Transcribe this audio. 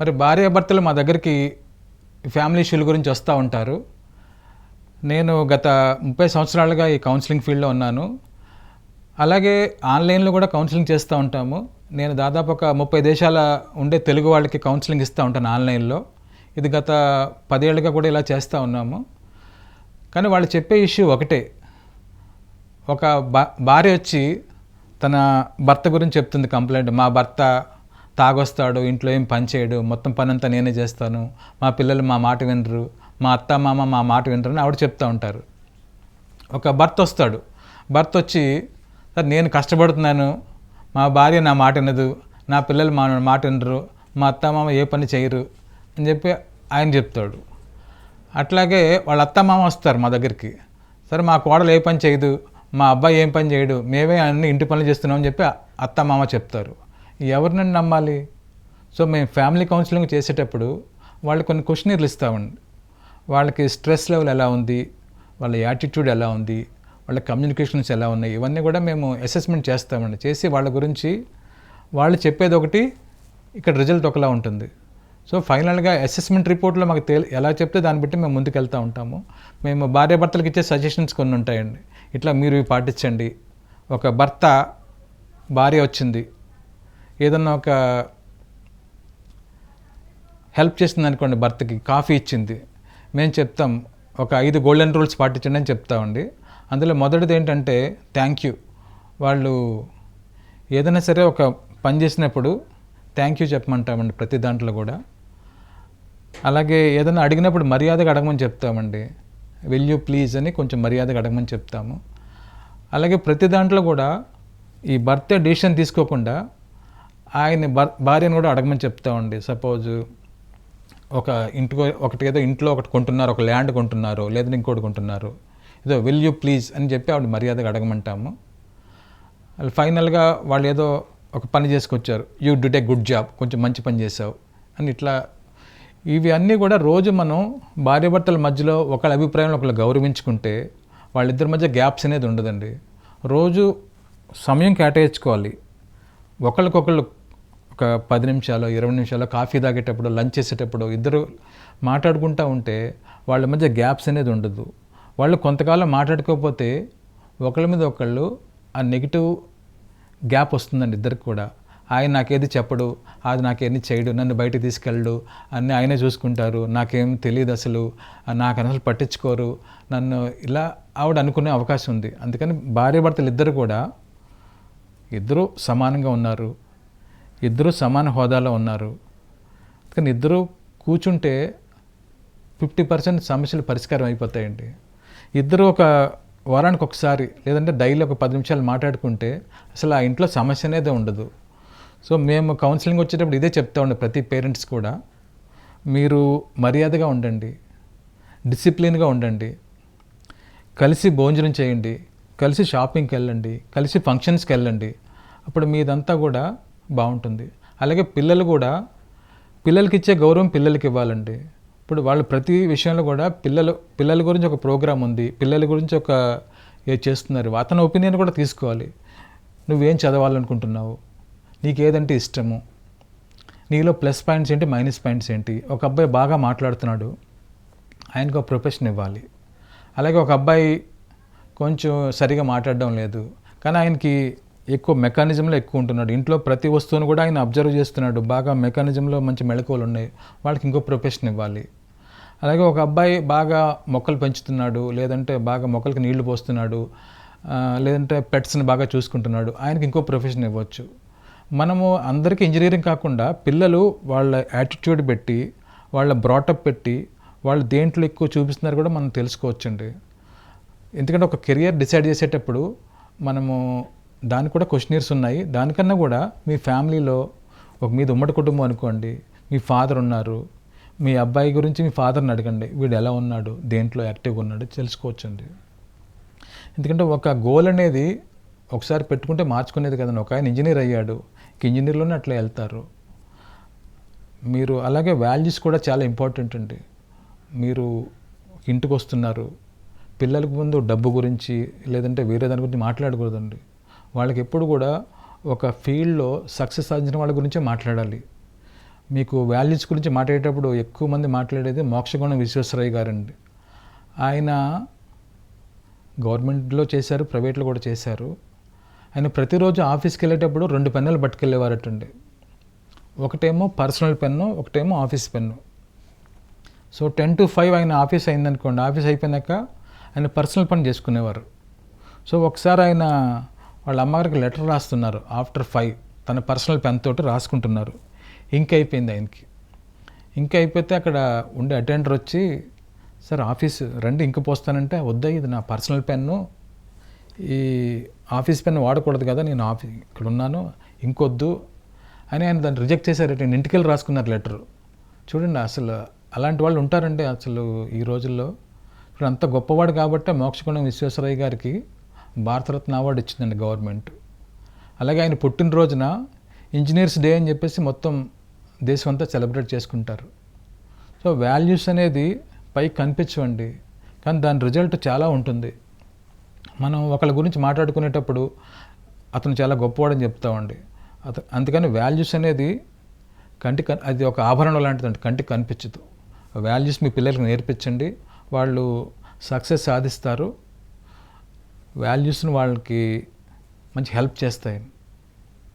మరి భార్యాభర్తలు మా దగ్గరికి ఫ్యామిలీ ఇష్యూల గురించి వస్తూ ఉంటారు. నేను గత 30 సంవత్సరాలుగా ఈ కౌన్సిలింగ్ ఫీల్డ్లో ఉన్నాను. అలాగే ఆన్లైన్లో కూడా కౌన్సిలింగ్ చేస్తూ ఉంటాము. నేను దాదాపు ఒక 30 దేశాల ఉండే తెలుగు వాళ్ళకి కౌన్సిలింగ్ ఇస్తూ ఉంటాను ఆన్లైన్లో. ఇది గత 10 ఏళ్ళుగా కూడా ఇలా చేస్తూ ఉన్నాము. కానీ వాళ్ళు చెప్పే ఇష్యూ ఒకటే. ఒక భార్య వచ్చి తన భర్త గురించి చెప్తుంది కంప్లైంట్. మా భర్త తాగొస్తాడు, ఇంట్లో ఏం పని చేయడు, మొత్తం పని అంతా నేనే చేస్తాను, మా పిల్లలు మా మాట వినరు, మా అత్త మామ మా మాట వినరు అని ఆవిడ చెప్తూ ఉంటారు. ఒక భర్త వస్తాడు. భర్త వచ్చి సార్ నేను కష్టపడుతున్నాను, మా భార్య నా మాట వినదు, నా పిల్లలు మా మాట వినరు, మా అత్త మామ ఏ పని చేయరు అని చెప్పి ఆయన చెప్తాడు. అట్లాగే వాళ్ళ అత్త మామ వస్తారు మా దగ్గరికి. సరే మా కోడలు ఏ పని చేయదు, మా అబ్బాయి ఏం పని చేయడు, మేమే అన్ని ఇంటి పనులు చేస్తున్నామని చెప్పి అత్త మామ చెప్తారు. ఎవరిని నమ్మాలి? సో మేము ఫ్యామిలీ కౌన్సిలింగ్ చేసేటప్పుడు వాళ్ళు కొన్ని క్వశ్చనీర్లు ఇస్తామండి. వాళ్ళకి స్ట్రెస్ లెవెల్ ఎలా ఉంది, వాళ్ళ యాటిట్యూడ్ ఎలా ఉంది, వాళ్ళ కమ్యూనికేషన్స్ ఎలా ఉన్నాయి, ఇవన్నీ కూడా మేము అసెస్మెంట్ చేస్తామండి. చేసి వాళ్ళ గురించి వాళ్ళు చెప్పేది ఒకటి, ఇక్కడ రిజల్ట్ ఒకలా ఉంటుంది. సో ఫైనల్గా అసెస్మెంట్ రిపోర్ట్లో మాకు ఎలా చెప్తే దాన్ని బట్టి మేము ముందుకు వెళ్తూ ఉంటాము. మేము భార్యాభర్తలకు ఇచ్చే సజెషన్స్ కొన్ని ఉంటాయండి. ఇట్లా మీరు ఇవి పాటించండి. ఒక భర్త భార్య వచ్చింది, ఏదన్నా ఒక హెల్ప్ చేస్తుంది అనుకోండి, భర్తకి కాఫీ ఇచ్చింది, మేము చెప్తాం ఒక 5 గోల్డెన్ రూల్స్ పాటించండి అని చెప్తామండి. అందులో మొదటిది ఏంటంటే థ్యాంక్ యూ. వాళ్ళు ఏదైనా సరే ఒక పని చేసినప్పుడు థ్యాంక్ యూ చెప్పమంటామండి ప్రతి దాంట్లో కూడా. అలాగే ఏదైనా అడిగినప్పుడు మర్యాదగా అడగమని చెప్తామండి. విల్ యూ ప్లీజ్ అని కొంచెం మర్యాదగా అడగమని చెప్తాము. అలాగే ప్రతి దాంట్లో కూడా ఈ భర్త డిసిషన్ తీసుకోకుండా ఆయన భార్యను కూడా అడగమని చెప్తామండి. సపోజ్ ఏదో ఇంట్లో ఒకటి కొంటున్నారు, ఒక ల్యాండ్ కొంటున్నారు, లేదా ఇంకోటి కొంటున్నారు, ఏదో విల్ యూ ప్లీజ్ అని చెప్పి ఆవిడ మర్యాదగా అడగమంటాము. ఫైనల్గా వాళ్ళు ఏదో ఒక పని చేసుకొచ్చారు, you did a good job, కొంచెం మంచి పని చేసావు అని ఇట్లా. ఇవి అన్నీ కూడా రోజు మనం భార్యాభర్తల మధ్యలో ఒకళ్ళ అభిప్రాయంలో ఒకళ్ళు గౌరవించుకుంటే వాళ్ళిద్దరి మధ్య గ్యాప్స్ అనేది ఉండదండి. రోజు సమయం కేటాయించుకోవాలి. ఒకళ్ళకొకళ్ళు ఒక 10 నిమిషాలు 20 నిమిషాలు కాఫీ తాగేటప్పుడు, లంచ్ చేసేటప్పుడు ఇద్దరు మాట్లాడుకుంటూ ఉంటే వాళ్ళ మధ్య గ్యాప్స్ అనేది ఉండదు. వాళ్ళు కొంతకాలం మాట్లాడుకోకపోతే ఒకళ్ళ మీద ఒకళ్ళు ఆ నెగిటివ్ గ్యాప్ వస్తుందండి ఇద్దరికి కూడా. ఆయన నాకేది చెప్పడు, అది నాకేది చేయడు, నన్ను బయటికి తీసుకెళ్ళడు, అన్నీ ఆయనే చూసుకుంటారు, నాకేం తెలియదు అసలు, నాకు అసలు పట్టించుకోరు నన్ను, ఇలా ఆవిడ అనుకునే అవకాశం ఉంది. అందుకని భార్యాభర్తలు ఇద్దరు కూడా ఇద్దరూ సమానంగా ఉన్నారు, ఇద్దరూ సమాన హోదాలో ఉన్నారు. కానీ ఇద్దరూ కూర్చుంటే 50% సమస్యలు పరిష్కారం అయిపోతాయండి. ఇద్దరు ఒక వారానికి ఒకసారి లేదంటే డైలీ ఒక 10 నిమిషాలు మాట్లాడుకుంటే అసలు ఆ ఇంట్లో సమస్య అనేది ఉండదు. సో మేము కౌన్సిలింగ్ వచ్చేటప్పుడు ఇదే చెప్తా ఉండే ప్రతి పేరెంట్స్ కూడా, మీరు మర్యాదగా ఉండండి, డిసిప్లిన్గా ఉండండి, కలిసి భోజనం చేయండి, కలిసి షాపింగ్కి వెళ్ళండి, కలిసి ఫంక్షన్స్కి వెళ్ళండి, అప్పుడు మీదంతా కూడా బాగుంటుంది. అలాగే పిల్లలు కూడా, పిల్లలకి ఇచ్చే గౌరవం పిల్లలకి ఇవ్వాలండి. ఇప్పుడు వాళ్ళు ప్రతి విషయంలో కూడా పిల్లల గురించి ఒక ప్రోగ్రాం ఉంది, పిల్లల గురించి ఒక చేస్తున్నారు, అతని ఒపీనియన్ కూడా తీసుకోవాలి. నువ్వేం చదవాలనుకుంటున్నావు, నీకేదంటే ఇష్టము, నీలో ప్లస్ పాయింట్స్ ఏంటి, మైనస్ పాయింట్స్ ఏంటి. ఒక అబ్బాయి బాగా మాట్లాడుతున్నాడు, ఆయనకు ఒక ప్రొఫెషన్ ఇవ్వాలి. అలాగే ఒక అబ్బాయి కొంచెం సరిగా మాట్లాడడం లేదు, కానీ ఆయనకి ఎక్కువ మెకానిజంలో ఎక్కువ ఉంటున్నాడు, ఇంట్లో ప్రతి వస్తువును కూడా ఆయన అబ్జర్వ్ చేస్తున్నాడు, బాగా మెకానిజంలో మంచి మెళకువలు ఉన్నాయి, వాళ్ళకి ఇంకో ప్రొఫెషన్ ఇవ్వాలి. అలాగే ఒక అబ్బాయి బాగా మొక్కలు పెంచుతున్నాడు, లేదంటే బాగా మొక్కలకి నీళ్లు పోస్తున్నాడు, లేదంటే పెట్స్ని బాగా చూసుకుంటున్నాడు, ఆయనకి ఇంకో ప్రొఫెషన్ ఇవ్వచ్చు. మనము అందరికీ ఇంజనీరింగ్ కాకుండా పిల్లలు వాళ్ళ యాటిట్యూడ్ పెట్టి, వాళ్ళ బ్రాటప్ పెట్టి, వాళ్ళు దేంట్లో ఎక్కువ చూపిస్తున్నారు కూడా మనం తెలుసుకోవచ్చండి. ఎందుకంటే ఒక కెరియర్ డిసైడ్ చేసేటప్పుడు మనము దానికి కూడా క్వశ్చనీర్స్ ఉన్నాయి. దానికన్నా కూడా మీ ఫ్యామిలీలో మీది ఉమ్మడి కుటుంబం అనుకోండి, మీ ఫాదర్ ఉన్నారు, మీ అబ్బాయి గురించి మీ ఫాదర్ని అడగండి, వీడు ఎలా ఉన్నాడు, దేంట్లో యాక్టివ్గా ఉన్నాడు తెలుసుకోవచ్చండి. ఎందుకంటే ఒక గోల్ అనేది ఒకసారి పెట్టుకుంటే మార్చుకునేది కదండి. ఒక ఆయన ఇంజనీర్ అయ్యాడు, ఇంజనీర్లోనే అట్లా వెళ్తారు మీరు. అలాగే వాల్యూస్ కూడా చాలా ఇంపార్టెంట్ అండి. మీరు ఇంటికి వస్తున్నారు, పిల్లలకు ముందు డబ్బు గురించి లేదంటే వేరే దాని గురించి మాట్లాడకూడదండి. వాళ్ళకి ఎప్పుడు కూడా ఒక ఫీల్డ్లో సక్సెస్ సాధించిన వాళ్ళ గురించే మాట్లాడాలి. మీకు వాల్యూస్ గురించి మాట్లాడేటప్పుడు ఎక్కువ మంది మాట్లాడేది మోక్షగుణం విశ్వేశ్వరయ్య గారండి. ఆయన గవర్నమెంట్లో చేశారు, ప్రైవేట్లో కూడా చేశారు. ఆయన ప్రతిరోజు ఆఫీస్కి వెళ్ళేటప్పుడు 2 పెన్నులు పట్టుకెళ్ళేవారటండి. ఒకటేమో పర్సనల్ పెన్ను, ఒకటేమో ఆఫీస్ పెన్ను. సో 10 to 5 ఆయన ఆఫీస్ అయిందనుకోండి, ఆఫీస్ అయిపోయినాక ఆయన పర్సనల్ పని చేసుకునేవారు. సో ఒకసారి ఆయన వాళ్ళ అమ్మగారికి లెటర్ రాస్తున్నారు. ఆఫ్టర్ 5 తన పర్సనల్ పెన్ తోటి రాసుకుంటున్నారు. ఇంక్ అయిపోయింది ఆయనకి. ఇంక్ అయిపోతే అక్కడ ఉండే అటెండర్ వచ్చి, సార్ ఆఫీస్ రండి ఇంక పోస్తానంటే, వద్దా ఇది నా పర్సనల్ పెన్ను, ఈ ఆఫీస్ పెన్ వాడకూడదు కదా, నేను ఇక్కడ ఉన్నాను, ఇంకొద్దు అని ఆయన దాన్ని రిజెక్ట్ చేశారు. నేను ఇంటికి వెళ్ళి రాసుకున్నారు లెటరు. చూడండి అసలు అలాంటి వాళ్ళు ఉంటారండి అసలు ఈ రోజుల్లో. ఇప్పుడు అంత గొప్పవాడు కాబట్టి మోక్షగుణం విశ్వేశ్వరయ్య గారికి భారతరత్న అవార్డు ఇచ్చిందండి గవర్నమెంట్. అలాగే ఆయన పుట్టినరోజున ఇంజనీర్స్ డే అని చెప్పేసి మొత్తం దేశం అంతా సెలబ్రేట్ చేసుకుంటారు. సో వాల్యూస్ అనేది పైకి కనిపించవండి, కానీ దాని రిజల్ట్ చాలా ఉంటుంది. మనం ఒకళ్ళ గురించి మాట్లాడుకునేటప్పుడు అతను చాలా గొప్పవాడని చెప్తామండి. అందుకని వాల్యూస్ అనేది అది ఒక ఆభరణం లాంటిదండి, కంటికి కనిపించదు. వాల్యూస్ మీ పిల్లలకి నేర్పించండి, వాళ్ళు సక్సెస్ సాధిస్తారు. వాల్యూస్ని వాళ్ళకి మంచి హెల్ప్ చేస్తాయి.